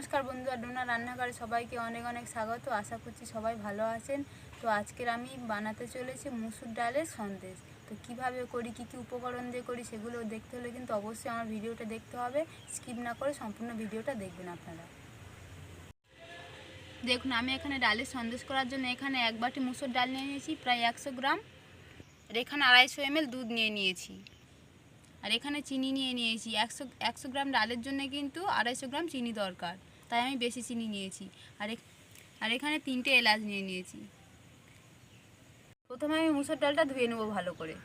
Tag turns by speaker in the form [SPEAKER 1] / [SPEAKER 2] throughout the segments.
[SPEAKER 1] নমস্কার বন্ধুরা, ডোনা রান্নাঘরে সবাইকে অনেক অনেক স্বাগত। আশা করছি সবাই ভালো আছেন। তো আজকের আমি বানাতে চলেছি মুসুর ডালের সন্দেশ। তো কিভাবে করি, কি কি উপকরণ দিয়ে করি, সেগুলো দেখতে হলে কিন্তু অবশ্যই আমার ভিডিওটা দেখতে হবে। স্কিপ না করে সম্পূর্ণ ভিডিওটা দেখবেন আপনারা। দেখুন, আমি এখানে ডালের সন্দেশ করার জন্য এখানে 1 বাটি মুসুর ডাল নিয়ে নিয়েছি, প্রায় 100 গ্রাম। আর এখানে 250 ml দুধ নিয়ে নিয়েছি। আর এখানে চিনি নিয়ে নিয়েছি। 100 গ্রাম ডালের জন্য কিন্তু 250 গ্রাম চিনি দরকার, তাই আমি বেশি চিনি নিয়েছি। আর এখানে 3টে এলাচ নিয়ে নিয়েছি। প্রথমে আমি মুসুর ডালটা ধুয়ে নেব ভালো করে।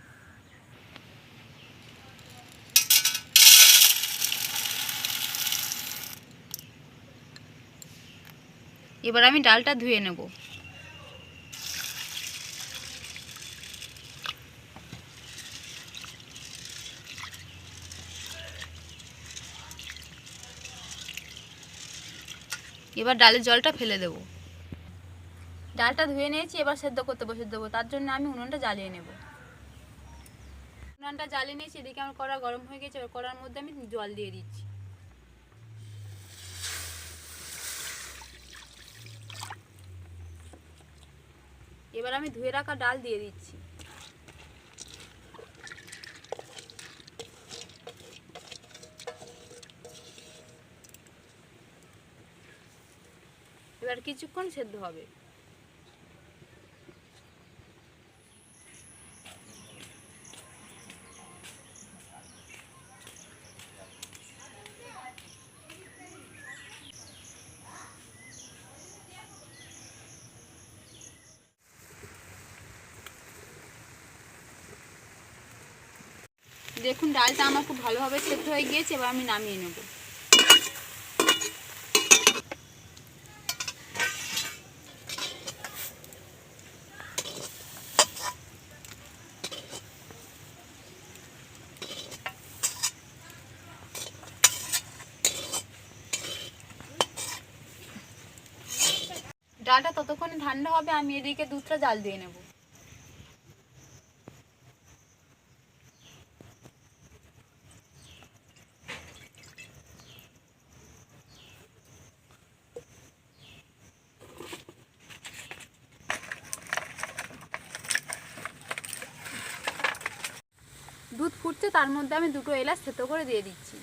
[SPEAKER 1] এবার আমি ডালটা ধুয়ে নেব। এবার ডালের জলটা ফেলে দেব। ডালটা ধুয়ে নিয়েছি, এবার সেদ্ধ করতে বসে দেবো। তার জন্য আমি উনুনটা জ্বালিয়ে নেব। উনুনটা জ্বালিয়ে নিয়েছি, এদিকে আমার কড়া গরম হয়ে গেছে। এবার কড়ার মধ্যে আমি জল দিয়ে দিচ্ছি। এবার আমি ধুয়ে রাখা ডাল দিয়ে দিচ্ছি। এবার কিছুক্ষণ সেদ্ধ হবে। দেখুন, ডালটা আমার খুব ভালোভাবে সেদ্ধ হয়ে গিয়েছে। এবার আমি নামিয়ে নেব। ডালটা ততক্ষণে ঠান্ডা হবে, আমি এদিকে দুধটা জাল দিয়ে নেব। দুধ ফুটছে, তার মধ্যে আমি 2টো এলাচ থেতো করে দিয়ে দিচ্ছি।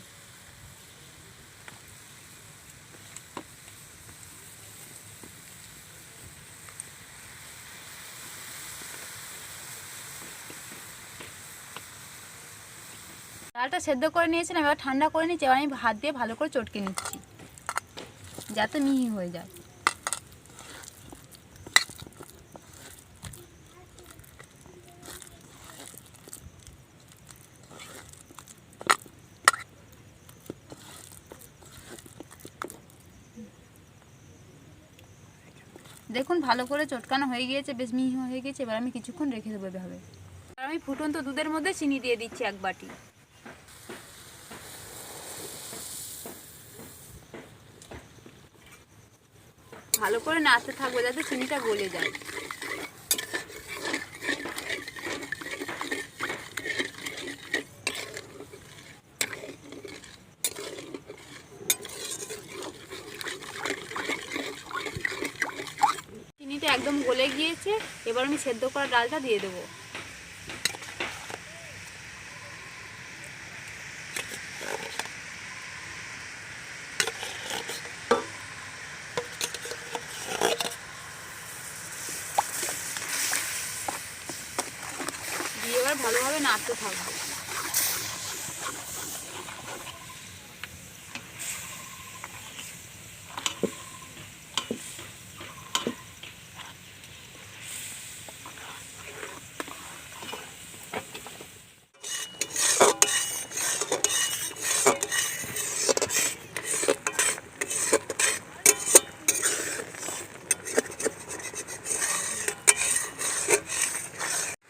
[SPEAKER 1] ডালটা সেদ্ধ করে নিয়েছিলাম, এবার ঠান্ডা করে নিচ্ছি। এবার আমি হাত দিয়ে ভালো করে চটকে নিচ্ছি, যাতে মিহি হয়ে যায়। দেখুন, ভালো করে চটকানো হয়ে গিয়েছে, বেশ মিহি হয়ে গেছে। এবার আমি কিছুক্ষণ রেখে দেবো এভাবে। আর আমি ফুটন্ত দুধের মধ্যে চিনি দিয়ে দিচ্ছি 1 বাটি। ভালো করে নাড়তে থাকবো যাতে চিনিটা গলে যায়। চিনিটা একদম গলে গিয়েছে। এবার আমি সেদ্ধ করা ডালটা দিয়ে দেবো। দিয়ে এবার ভালোভাবে নাড়তে থাকবো।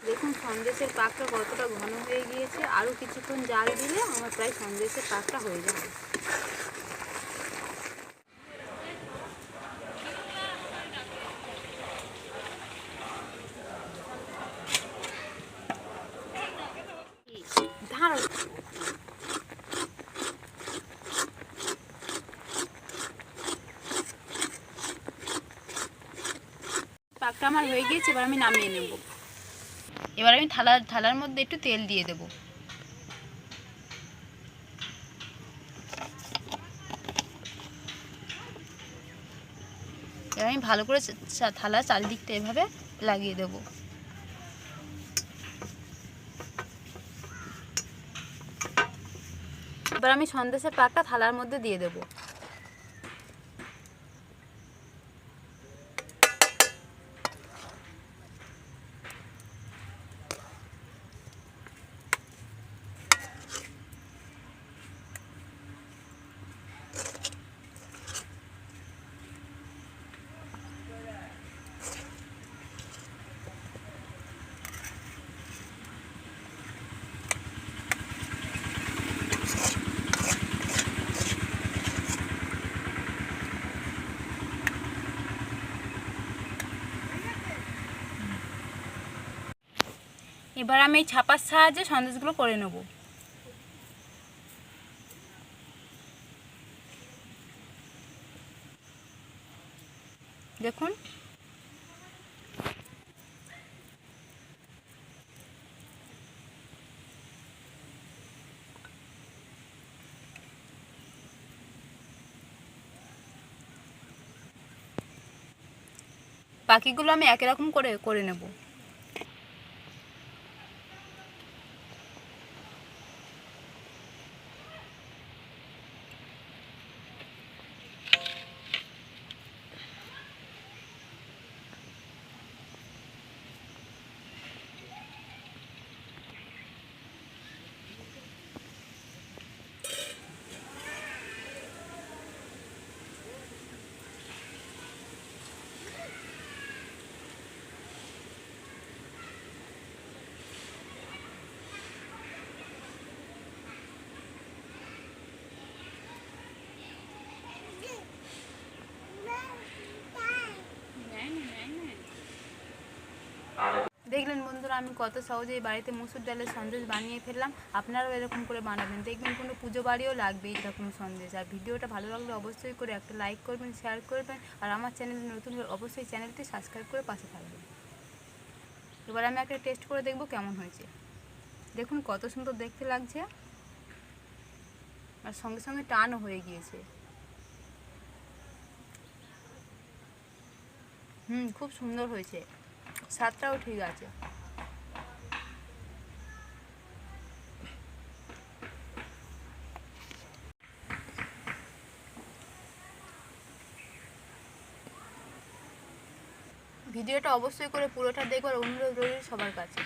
[SPEAKER 1] দেখুন, সন্দেশের পাকটা কতটা ঘন হয়ে গিয়েছে। আরও কিছুক্ষণ জাল দিলে আমার প্রায় সন্দেশের পাকটা হয়ে যাবে। ধারো পাকটা আমার হয়ে গিয়েছে, এবার আমি নামিয়ে নেব। এবার আমি থালার মধ্যে একটু তেল দিয়ে দেব। এবার আমি ভালো করে থালার চারিদিকটা এভাবে লাগিয়ে দেব। এবার আমি সন্দেশের পাকটা থালার মধ্যে দিয়ে দেব। এবার আমি এই ছাপার সাহায্যে সন্দেশগুলো করে নেব। দেখুন বাকিগুলো আমি একই রকম করে নেব। দেখলেন বন্ধুরা, আমি কত সহজেই বাড়িতে মুসুর ডালের সন্দেশ বানিয়ে ফেললাম। আপনারাও এরকম করে বানাবেন, দেখবেন কোনো পুজো বাড়িও লাগবে এরকম সন্দেশ। আর ভিডিওটা ভালো লাগলে অবশ্যই করে একটা লাইক করবেন, শেয়ার করবেন, আর আমার চ্যানেলে নতুন হলে অবশ্যই চ্যানেলটি সাবস্ক্রাইব করে পাশে থাকবেন। এবার আমি একটা টেস্ট করে দেখব কেমন হয়েছে। দেখুন কত সুন্দর দেখতে লাগছে, আর সঙ্গে সঙ্গে টানও হয়ে গিয়েছে। খুব সুন্দর হয়েছে, স্বাদটাও ঠিক আছে। ভিডিওটা অবশ্যই করে পুরোটা দেখবার অনুরোধ রইল সবার কাছে।